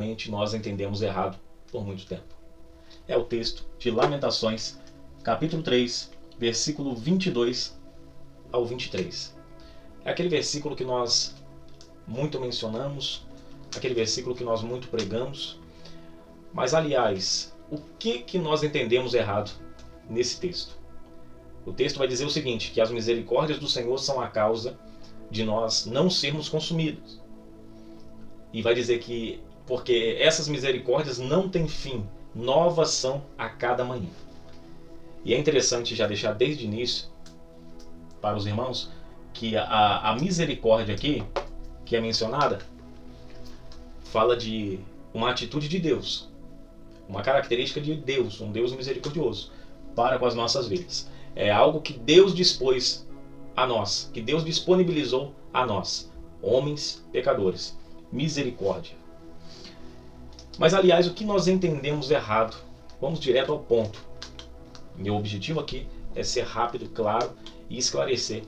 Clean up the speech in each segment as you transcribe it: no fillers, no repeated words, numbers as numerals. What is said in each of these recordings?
infelizmente nós entendemos errado por muito tempo. É o texto de Lamentações, capítulo 3, versículo 22 ao 23. É aquele versículo que nós muito mencionamos, aquele versículo que nós muito pregamos. Mas, aliás, o que nós entendemos errado nesse texto? O texto vai dizer o seguinte, que as misericórdias do Senhor são a causa de nós não sermos consumidos. E vai dizer que, porque essas misericórdias não têm fim, novas são a cada manhã. E é interessante já deixar desde o início, para os irmãos, que a misericórdia aqui, que é mencionada, fala de uma atitude de Deus, uma característica de Deus, um Deus misericordioso, para com as nossas vidas. É algo que Deus dispôs a nós, que Deus disponibilizou a nós, homens pecadores. Misericórdia. Mas, aliás, o que nós entendemos errado? Vamos direto ao ponto. Meu objetivo aqui é ser rápido, claro e esclarecer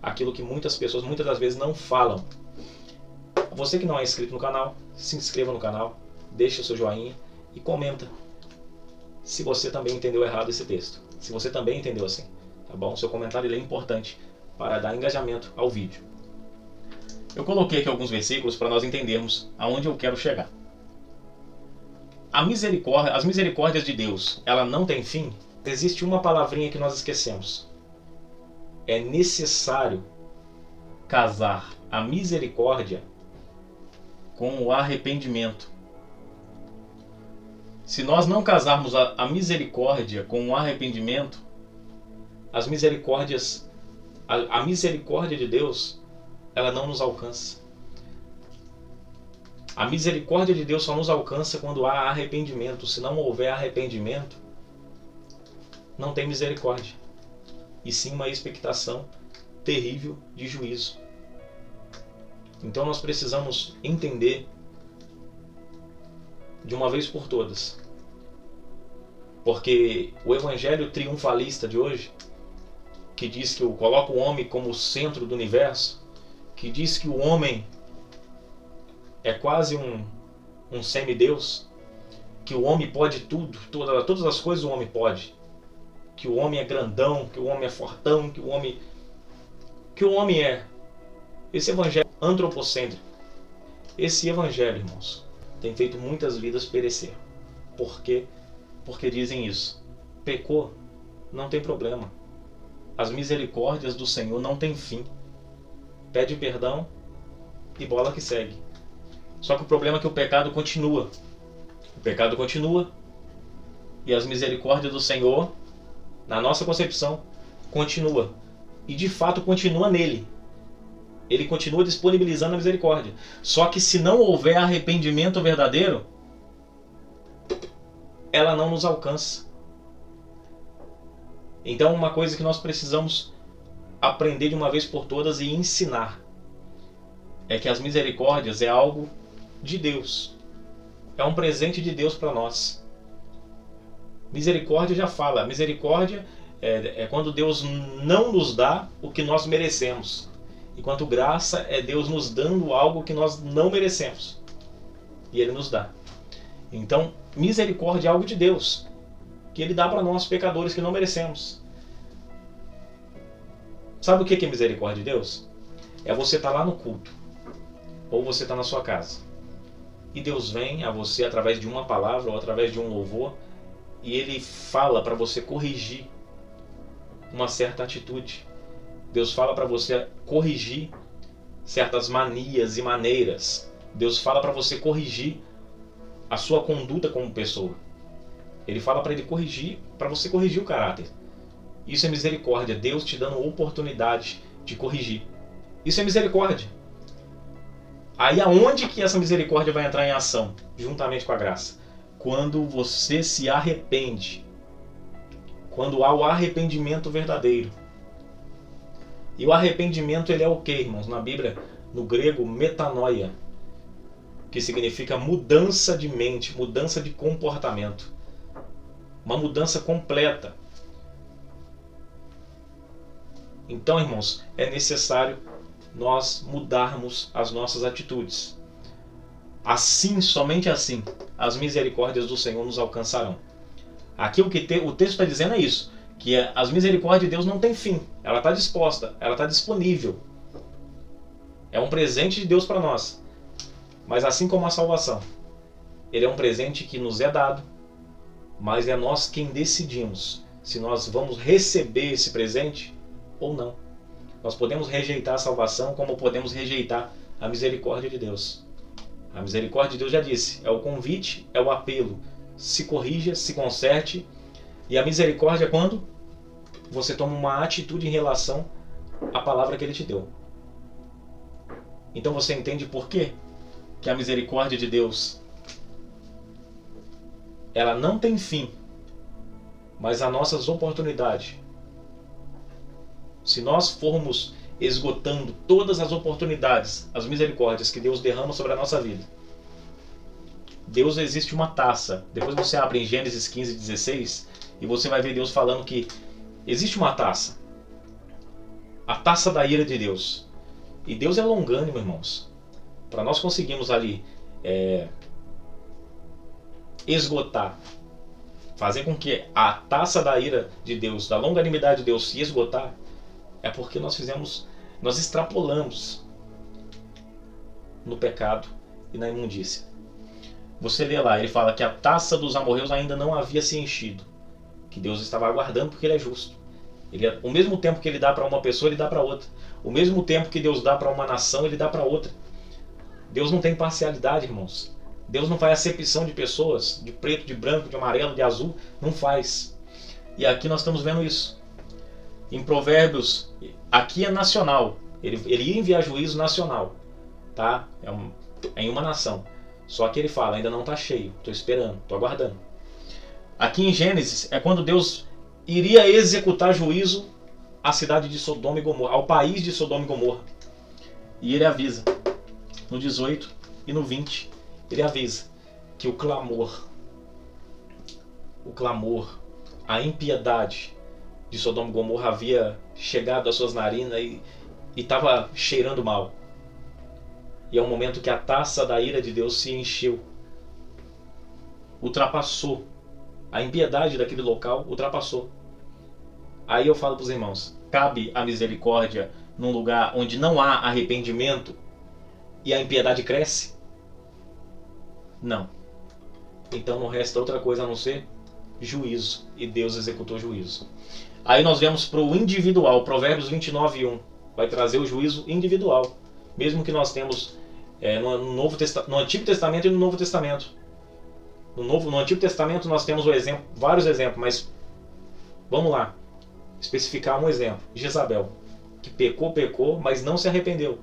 aquilo que muitas pessoas, muitas das vezes, não falam. Você que não é inscrito no canal, se inscreva no canal, deixe o seu joinha e comenta se você também entendeu errado esse texto. Se você também entendeu assim, tá bom? Seu comentário ele é importante para dar engajamento ao vídeo. Eu coloquei aqui alguns versículos para nós entendermos aonde eu quero chegar. As misericórdias de Deus, ela não tem fim? Existe uma palavrinha que nós esquecemos. É necessário casar a misericórdia com o arrependimento. Se nós não casarmos a misericórdia com o arrependimento, a misericórdia de Deus, ela não nos alcança. A misericórdia de Deus só nos alcança quando há arrependimento. Se não houver arrependimento, não tem misericórdia, e sim uma expectação terrível de juízo. Então nós precisamos entender de uma vez por todas, porque o evangelho triunfalista de hoje, que diz que coloca o homem como o centro do universo, que diz que o homem é quase um semideus, que o homem pode tudo, todas as coisas o homem pode, que o homem é grandão, que o homem é fortão, que o homem é esse evangelho antropocêntrico. Esse evangelho, irmãos, tem feito muitas vidas perecer. Por quê? Porque dizem isso. Pecou, não tem problema. As misericórdias do Senhor não têm fim. Pede perdão e bola que segue. Só que o problema é que o pecado continua. O pecado continua e as misericórdias do Senhor, na nossa concepção, continua. E de fato continua nele. Ele continua disponibilizando a misericórdia. Só que se não houver arrependimento verdadeiro, ela não nos alcança. Então, uma coisa que nós precisamos aprender de uma vez por todas e ensinar é que as misericórdias é algo de Deus. É um presente de Deus para nós. Misericórdia já fala. Misericórdia é quando Deus não nos dá o que nós merecemos. Enquanto graça é Deus nos dando algo que nós não merecemos. E Ele nos dá. Então, misericórdia é algo de Deus, que Ele dá para nós, pecadores, que não merecemos. Sabe o que é misericórdia de Deus? É você estar lá no culto, ou você estar na sua casa, e Deus vem a você através de uma palavra ou através de um louvor, e Ele fala para você corrigir uma certa atitude. Deus fala para você corrigir certas manias e maneiras. Deus fala para você corrigir a sua conduta como pessoa. Ele fala para você corrigir o caráter. Isso é misericórdia, Deus te dando oportunidade de corrigir. Isso é misericórdia. Aí aonde que essa misericórdia vai entrar em ação? Juntamente com a graça. Quando você se arrepende. Quando há o arrependimento verdadeiro. E o arrependimento, ele é o que, irmãos? Na Bíblia, no grego, metanoia, que significa mudança de mente, mudança de comportamento. Uma mudança completa. Então, irmãos, é necessário nós mudarmos as nossas atitudes. Assim, somente assim, as misericórdias do Senhor nos alcançarão. Aqui o texto está dizendo é isso, que as misericórdias de Deus não têm fim. Ela está disposta, ela está disponível. É um presente de Deus para nós. Mas assim como a salvação, ele é um presente que nos é dado, mas é nós quem decidimos se nós vamos receber esse presente ou não. Nós podemos rejeitar a salvação como podemos rejeitar a misericórdia de Deus. A misericórdia de Deus já disse, é o convite, é o apelo. Se corrija, se conserte. E a misericórdia é quando você toma uma atitude em relação à palavra que ele te deu. Então você entende por quê que a misericórdia de Deus ela não tem fim, mas as nossas oportunidades. Se nós formos esgotando todas as oportunidades, as misericórdias que Deus derrama sobre a nossa vida, Deus existe uma taça. Depois você abre em Gênesis 15:16 e você vai ver Deus falando que existe uma taça. A taça da ira de Deus. E Deus é longânimo, irmãos. Para nós conseguirmos ali esgotar, fazer com que a taça da ira de Deus, da longanimidade de Deus se esgotar, é porque nós extrapolamos no pecado e na imundícia. Você lê lá, ele fala que a taça dos amorreus ainda não havia se enchido, que Deus estava aguardando porque ele é justo. O mesmo tempo que ele dá para uma pessoa, ele dá para outra. O mesmo tempo que Deus dá para uma nação, ele dá para outra. Deus não tem parcialidade, irmãos. Deus não faz acepção de pessoas, de preto, de branco, de amarelo, de azul. Não faz. E aqui nós estamos vendo isso. Em Provérbios, aqui é nacional. Ele ia enviar juízo nacional. Tá? É em uma nação. Só que ele fala, ainda não está cheio. Estou esperando, estou aguardando. Aqui em Gênesis, é quando Deus iria executar juízo à cidade de Sodoma e Gomorra, ao país de Sodoma e Gomorra. E ele avisa, no 18 e no 20, ele avisa que o clamor, a impiedade de Sodoma e Gomorra havia chegado às suas narinas e estava cheirando mal. E é um momento que a taça da ira de Deus se encheu, ultrapassou. A impiedade daquele local ultrapassou. Aí eu falo para os irmãos, cabe a misericórdia num lugar onde não há arrependimento e a impiedade cresce? Não. Então não resta outra coisa a não ser juízo. E Deus executou juízo. Aí nós vemos para o individual, Provérbios 29:1. Vai trazer o juízo individual. Mesmo que nós temos no Antigo Testamento e no Novo Testamento. No Antigo Testamento nós temos vários exemplos, mas vamos lá, especificar um exemplo. Jezabel, que pecou, mas não se arrependeu.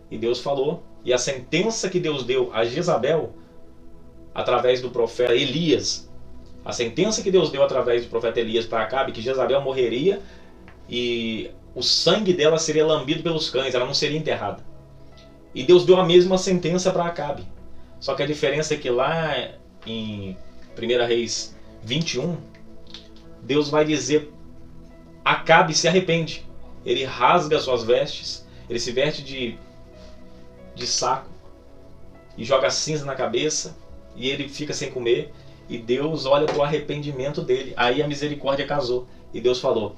E Deus falou, e a sentença que Deus deu a Jezabel, através do profeta Elias, a sentença que Deus deu através do profeta Elias para Acabe, que Jezabel morreria e o sangue dela seria lambido pelos cães, ela não seria enterrada. E Deus deu a mesma sentença para Acabe. Só que a diferença é que lá em 1 Reis 21, Deus vai dizer, Acabe se arrepende. Ele rasga suas vestes, ele se veste de saco e joga cinza na cabeça e ele fica sem comer. E Deus olha para o arrependimento dele. Aí a misericórdia casou. E Deus falou,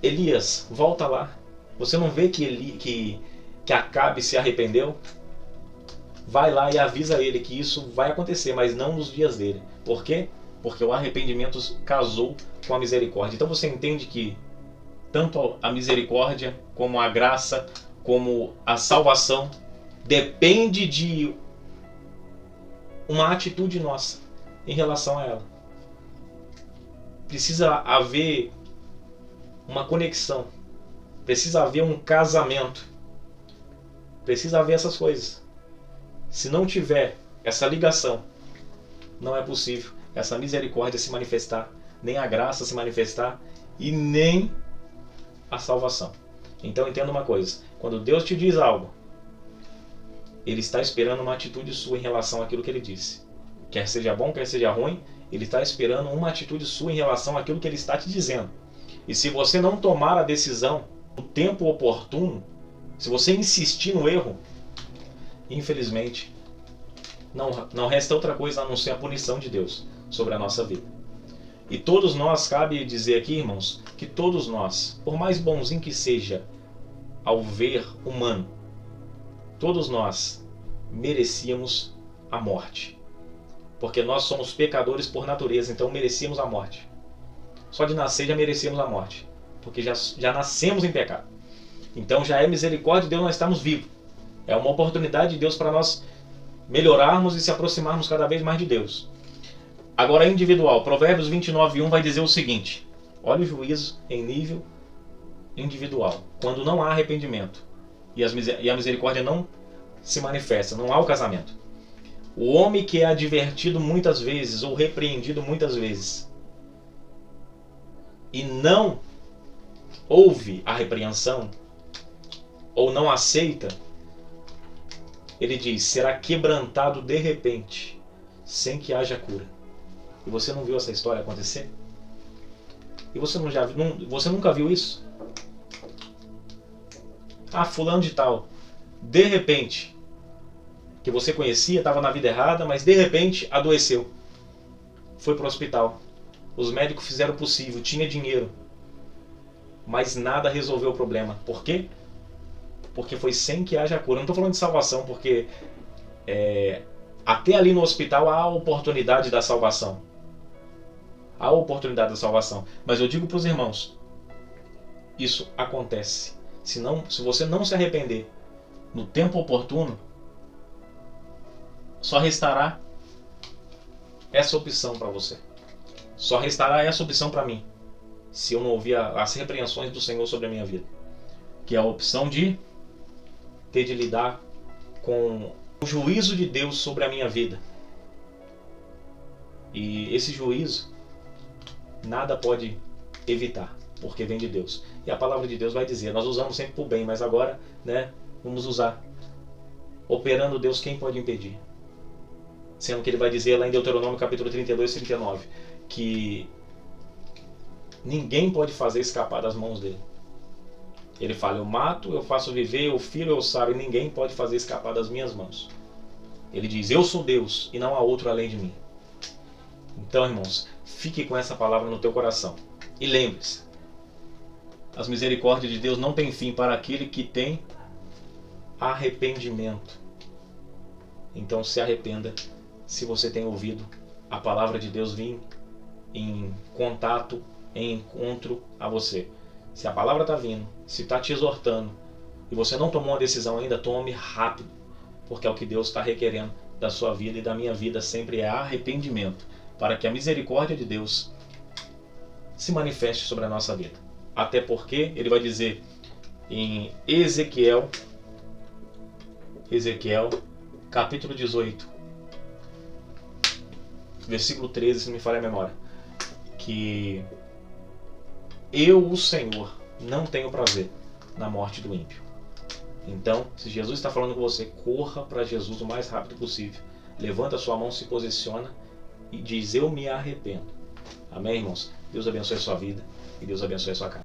Elias, volta lá. Você não vê que Acabe se arrependeu? Vai lá e avisa ele que isso vai acontecer, mas não nos dias dele. Por quê? Porque o arrependimento casou com a misericórdia. Então você entende que tanto a misericórdia, como a graça, como a salvação, depende de uma atitude nossa em relação a ela. Precisa haver uma conexão. Precisa haver um casamento. Precisa haver essas coisas. Se não tiver essa ligação, não é possível essa misericórdia se manifestar, nem a graça se manifestar e nem a salvação. Então entenda uma coisa, quando Deus te diz algo, Ele está esperando uma atitude sua em relação àquilo que Ele disse. Quer seja bom, quer seja ruim, Ele está esperando uma atitude sua em relação àquilo que Ele está te dizendo. E se você não tomar a decisão no tempo oportuno, se você insistir no erro, infelizmente, Não resta outra coisa a não ser a punição de Deus sobre a nossa vida. E todos nós, cabe dizer aqui, irmãos, que todos nós, por mais bonzinho que seja ao ver humano, todos nós merecíamos a morte. Porque nós somos pecadores por natureza, então merecíamos a morte. Só de nascer já merecíamos a morte, porque já nascemos em pecado. Então já é misericórdia de Deus nós estamos vivos. É uma oportunidade de Deus para nós melhorarmos e se aproximarmos cada vez mais de Deus. Agora individual, Provérbios 29:1 vai dizer o seguinte: olha o juízo em nível individual. Quando não há arrependimento e a misericórdia não se manifesta, não há o casamento. O homem que é advertido muitas vezes ou repreendido muitas vezes e não ouve a repreensão ou não aceita, ele diz, será quebrantado de repente, sem que haja cura. E você não viu essa história acontecer? E você você nunca viu isso? Ah, fulano de tal, de repente, que você conhecia, estava na vida errada, mas de repente adoeceu. Foi para o hospital. Os médicos fizeram o possível, tinha dinheiro. Mas nada resolveu o problema. Por quê? Porque foi sem que haja cura. Não estou falando de salvação, porque até ali no hospital há a oportunidade da salvação. Há a oportunidade da salvação. Mas eu digo para os irmãos, isso acontece. Se você não se arrepender no tempo oportuno, só restará essa opção para você. Só restará essa opção para mim, se eu não ouvir as repreensões do Senhor sobre a minha vida. Que é a opção de ter de lidar com o juízo de Deus sobre a minha vida. E esse juízo, nada pode evitar, porque vem de Deus. E a palavra de Deus vai dizer, nós usamos sempre para o bem, mas agora, vamos usar. Operando Deus, quem pode impedir? Sendo que ele vai dizer lá em Deuteronômio capítulo 32, 39, que ninguém pode fazer escapar das mãos dele. Ele fala, eu mato, eu faço viver, eu firo, eu saro, e ninguém pode fazer escapar das minhas mãos. Ele diz, eu sou Deus e não há outro além de mim. Então, irmãos, fique com essa palavra no teu coração. E lembre-se, as misericórdias de Deus não têm fim para aquele que tem arrependimento. Então se arrependa se você tem ouvido a palavra de Deus vir em contato, em encontro a você. Se a palavra está vindo, se está te exortando e você não tomou uma decisão ainda, tome rápido, porque é o que Deus está requerendo da sua vida e da minha vida, sempre é arrependimento, para que a misericórdia de Deus se manifeste sobre a nossa vida. Até porque ele vai dizer em Ezequiel capítulo 18, versículo 13, se não me falha a memória, que eu, o Senhor, não tenho prazer na morte do ímpio. Então, se Jesus está falando com você, corra para Jesus o mais rápido possível. Levanta a sua mão, se posiciona e diz, eu me arrependo. Amém, irmãos? Deus abençoe a sua vida e Deus abençoe a sua casa.